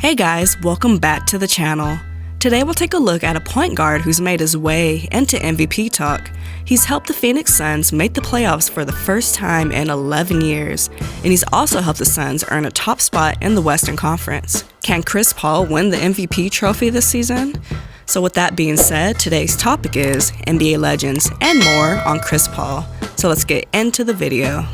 Hey guys, welcome back to the channel. Today we'll take a look at a point guard who's made his way into MVP talk. He's helped the Phoenix Suns make the playoffs for the first time in 11 years, and he's also helped the Suns earn a top spot in the Western Conference. Can Chris Paul win the MVP trophy this season? So with that being said, today's topic is NBA legends and more on Chris Paul. So let's get into the video.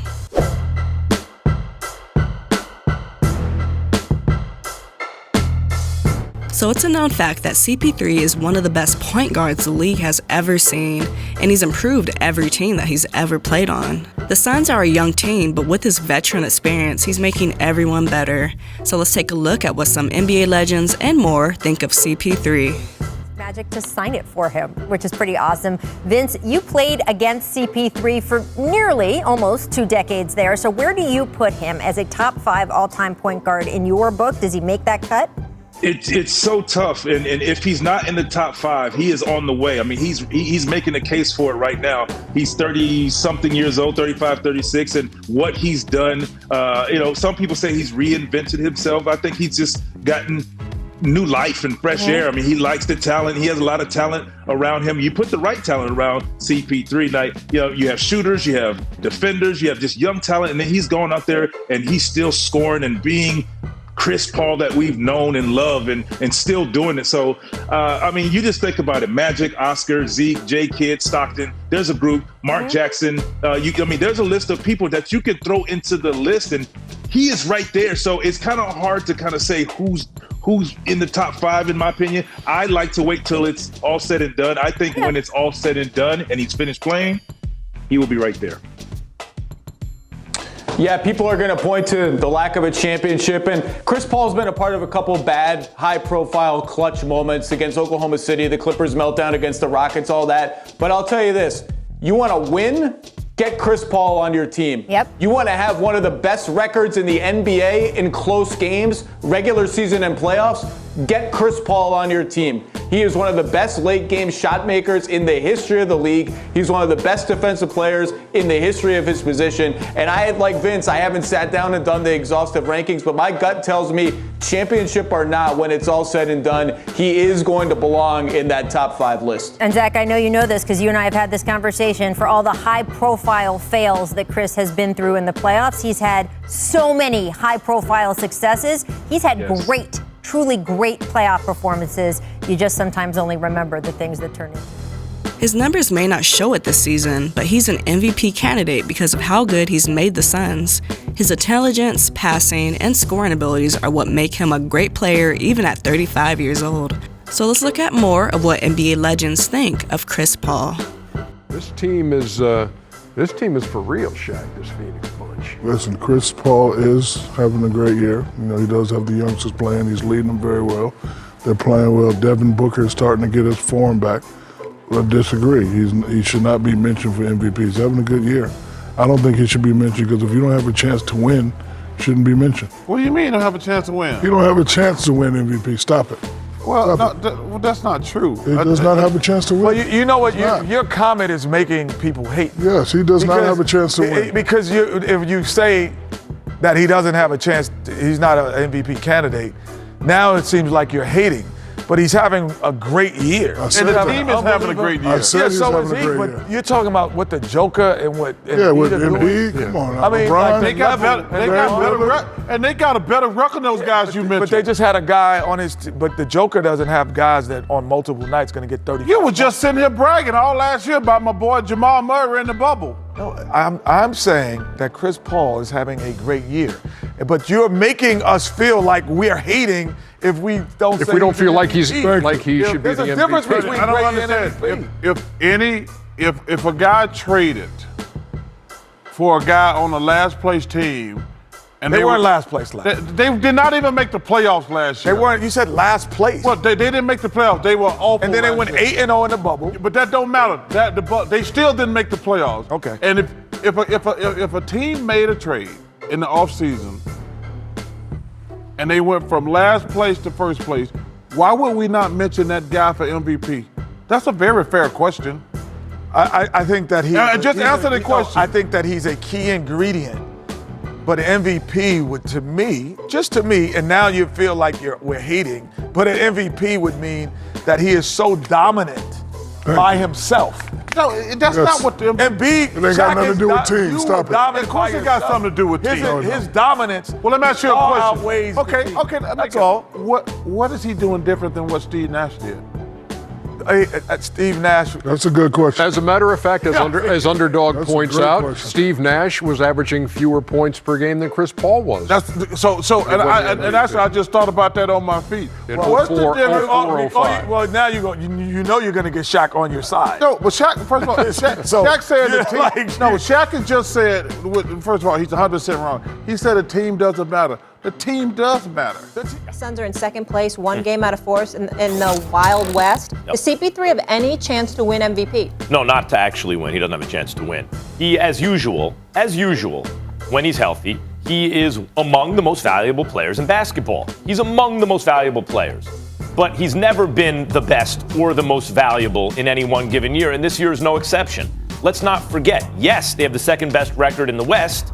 So it's a known fact that CP3 is one of the best point guards the league has ever seen, and he's improved every team that he's ever played on. The Suns are a young team, but with his veteran experience, he's making everyone better. So let's take a look at what some NBA legends and more think of CP3. Magic to sign it for him, which is pretty awesome. Vince, you played against CP3 for nearly almost 2 decades there. So where do you put him as a top 5 all-time point guard in your book? Does he make that cut? It's so tough, and if he's not in the top 5, he is on the way. I mean, he's making a case for it right now. He's 30-something years old, 35, 36, and what he's done, some people say he's reinvented himself. I think he's just gotten new life and fresh air. I mean, he likes the talent. He has a lot of talent around him. You put the right talent around CP3. Now, you have shooters, you have defenders, you have just young talent, and then he's going out there and he's still scoring and being Chris Paul that we've known and loved and still doing it. So, you just think about it. Magic, Oscar, Zeke, J. Kidd, Stockton. There's a group. Mark Jackson. There's a list of people that you can throw into the list, and he is right there. So it's kind of hard to kind of say who's in the top 5, in my opinion. I like to wait till it's all said and done. I think when it's all said and done and he's finished playing, he will be right there. Yeah, people are going to point to the lack of a championship, and Chris Paul's been a part of a couple bad, high-profile clutch moments against Oklahoma City, the Clippers meltdown against the Rockets, all that. But I'll tell you this, you want to win? Get Chris Paul on your team. Yep. You want to have one of the best records in the NBA in close games, regular season and playoffs? Get Chris Paul on your team. He is one of the best late-game shot makers in the history of the league. He's one of the best defensive players in the history of his position. And like Vince, I haven't sat down and done the exhaustive rankings, but my gut tells me, championship or not, when it's all said and done, he is going to belong in that top 5 list. And Zach, I know you know this because you and I have had this conversation. For all the high-profile fails that Chris has been through in the playoffs, he's had so many high-profile successes. He's had great, truly great playoff performances. You just sometimes only remember the things that turn into. His numbers may not show it this season, but he's an MVP candidate because of how good he's made the Suns. His intelligence, passing, and scoring abilities are what make him a great player even at 35 years old. So let's look at more of what NBA legends think of Chris Paul. This team is for real, Shaq, this Phoenix bunch. Listen, Chris Paul is having a great year. He does have the youngsters playing. He's leading them very well. They're playing well. Devin Booker is starting to get his form back. I disagree. He should not be mentioned for MVP. He's having a good year. I don't think he should be mentioned because if you don't have a chance to win, you shouldn't be mentioned. What do you mean you don't have a chance to win? You don't have a chance to win MVP. Stop it. Well, that's not true. He does not have a chance to win. Well, you know what? Your comment is making people hate. Yes, he does not have a chance to win. Because if you say that he doesn't have a chance, he's not an MVP candidate, now it seems like you're hating. But he's having a great year. And the team is having a great year. I said he's having a great year. But you're talking about what the Joker and what with Embiid. Come on, I mean, LeBron. They got a better record than those guys you mentioned. But they just had a guy on his. But the Joker doesn't have guys that on multiple nights going to get 30. You were just sitting here bragging all last year about my boy Jamal Murray in the bubble. No, I'm saying that Chris Paul is having a great year, but you're making us feel like we're hating if we don't. If we don't feel like he should be the MVP. There's a difference between I don't great understand. and MVP. If a guy traded for a guy on the last place team, and they weren't last place they did not even make the playoffs last year. They weren't. You said last place. Well, they didn't make the playoffs. They were awful. And then they went 8-0 in the bubble. But that don't matter. They still didn't make the playoffs. Okay. And if a team made a trade in the offseason and they went from last place to first place, why would we not mention that guy for MVP? That's a very fair question. I think that he. Just answer the question. I think that he's a key ingredient But an MVP would, to me, just to me, and now you feel like we're hating, but an MVP would mean that he is so dominant by himself. No, that's not what the And B, It ain't got nothing to do with team. Stop it. Of course it got something to do with team. His dominance. Well, let me ask you a question. Outweiws the team. Okay, That's all. What is he doing different than what Steve Nash did? Steve Nash. That's a good question. As a matter of fact, as Underdog That's a points great out, question. Steve Nash was averaging fewer points per game than Chris Paul was. That's and actually I just thought about that on my feet. In What's the 04, difference? 05. Well, now you know you're going to get Shaq on your side. No, but Shaq, first of all, Shaq said the team. Shaq has just said, first of all, he's 100% wrong. He said a team doesn't matter. The team does matter. Suns are in second place, one game out of four in the Wild West. Does CP3 have any chance to win MVP? No, not to actually win. He doesn't have a chance to win. He, as usual, when he's healthy, he is among the most valuable players in basketball. He's among the most valuable players. But he's never been the best or the most valuable in any one given year, and this year is no exception. Let's not forget, yes, they have the second best record in the West.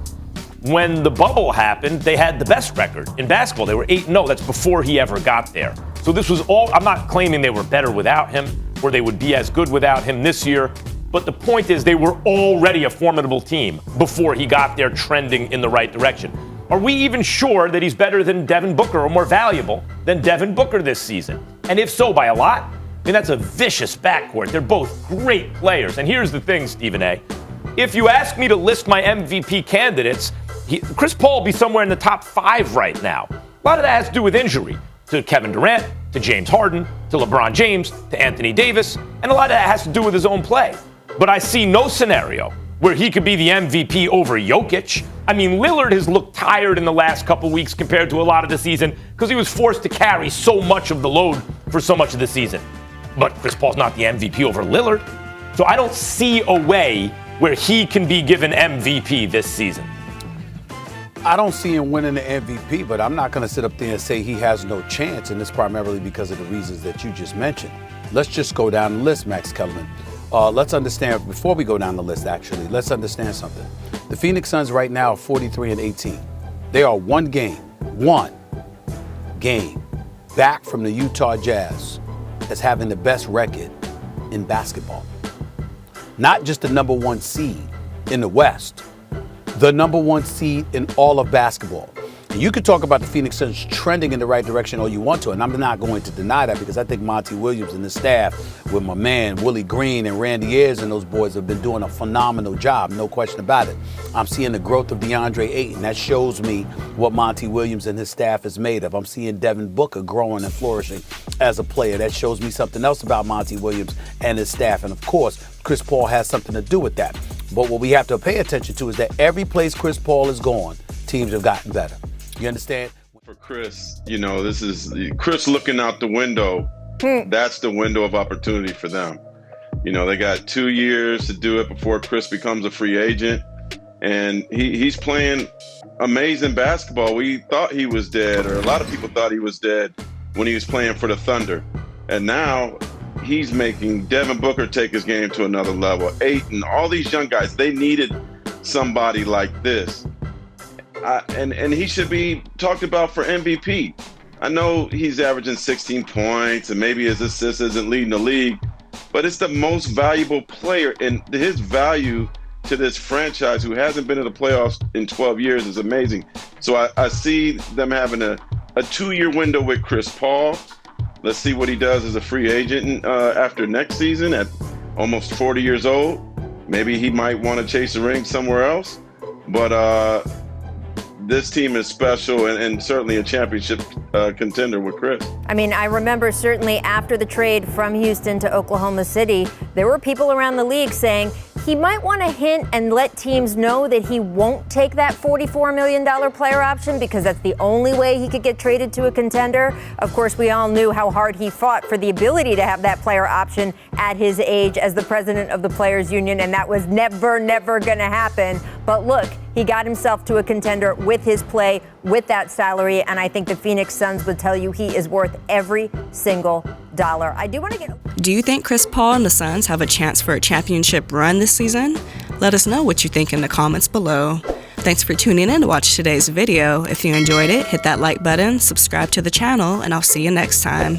When the bubble happened, they had the best record in basketball. They were 8-0. That's before he ever got there. So this was all, I'm not claiming they were better without him or they would be as good without him this year. But the point is they were already a formidable team before he got there trending in the right direction. Are we even sure that he's better than Devin Booker or more valuable than Devin Booker this season? And if so, by a lot? I mean, that's a vicious backcourt. They're both great players. And here's the thing, Stephen A. If you ask me to list my MVP candidates, Chris Paul will be somewhere in the top 5 right now. A lot of that has to do with injury to Kevin Durant, to James Harden, to LeBron James, to Anthony Davis, and a lot of that has to do with his own play. But I see no scenario where he could be the MVP over Jokic. I mean, Lillard has looked tired in the last couple weeks compared to a lot of the season because he was forced to carry so much of the load for so much of the season. But Chris Paul's not the MVP over Lillard. So I don't see a way where he can be given MVP this season. I don't see him winning the MVP, but I'm not going to sit up there and say he has no chance, and it's primarily because of the reasons that you just mentioned. Let's just go down the list, Max Kellerman. Let's understand, before we go down the list, actually, let's understand something. The Phoenix Suns right now are 43-18. They are one game back from the Utah Jazz as having the best record in basketball. Not just the number 1 seed in the West, the number 1 seed in all of basketball. And you could talk about the Phoenix Suns trending in the right direction all you want to, and I'm not going to deny that because I think Monty Williams and the staff with my man Willie Green and Randy Ayers and those boys have been doing a phenomenal job, no question about it. I'm seeing the growth of DeAndre Ayton. That shows me what Monty Williams and his staff is made of. I'm seeing Devin Booker growing and flourishing as a player. That shows me something else about Monty Williams and his staff. And of course, Chris Paul has something to do with that. But what we have to pay attention to is that every place Chris Paul is gone, teams have gotten better. You understand? For Chris, this is Chris looking out the window. That's the window of opportunity for them. They got 2 years to do it before Chris becomes a free agent. And he's playing amazing basketball. We thought he was dead, or a lot of people thought he was dead when he was playing for the Thunder. And now he's making Devin Booker take his game to another level. Ayton, all these young guys, they needed somebody like this. And he should be talked about for MVP. I know he's averaging 16 points and maybe his assists isn't leading the league, but it's the most valuable player. And his value to this franchise who hasn't been in the playoffs in 12 years is amazing. So I see them having a 2-year window with Chris Paul. Let's see what he does as a free agent after next season at almost 40 years old. Maybe he might want to chase a ring somewhere else. But this team is special and certainly a championship contender with Chris. I mean, I remember certainly after the trade from Houston to Oklahoma City, there were people around the league saying he might want to hint and let teams know that he won't take that $44 million player option because that's the only way he could get traded to a contender. Of course, we all knew how hard he fought for the ability to have that player option at his age as the president of the Players Union, and that was never going to happen. But look, he got himself to a contender with his play, with that salary, and I think the Phoenix Suns would tell you he is worth every single dollar. I do want to get... Do you think Chris Paul and the Suns have a chance for a championship run this season? Let us know what you think in the comments below. Thanks for tuning in to watch today's video. If you enjoyed it, hit that like button, subscribe to the channel, and I'll see you next time.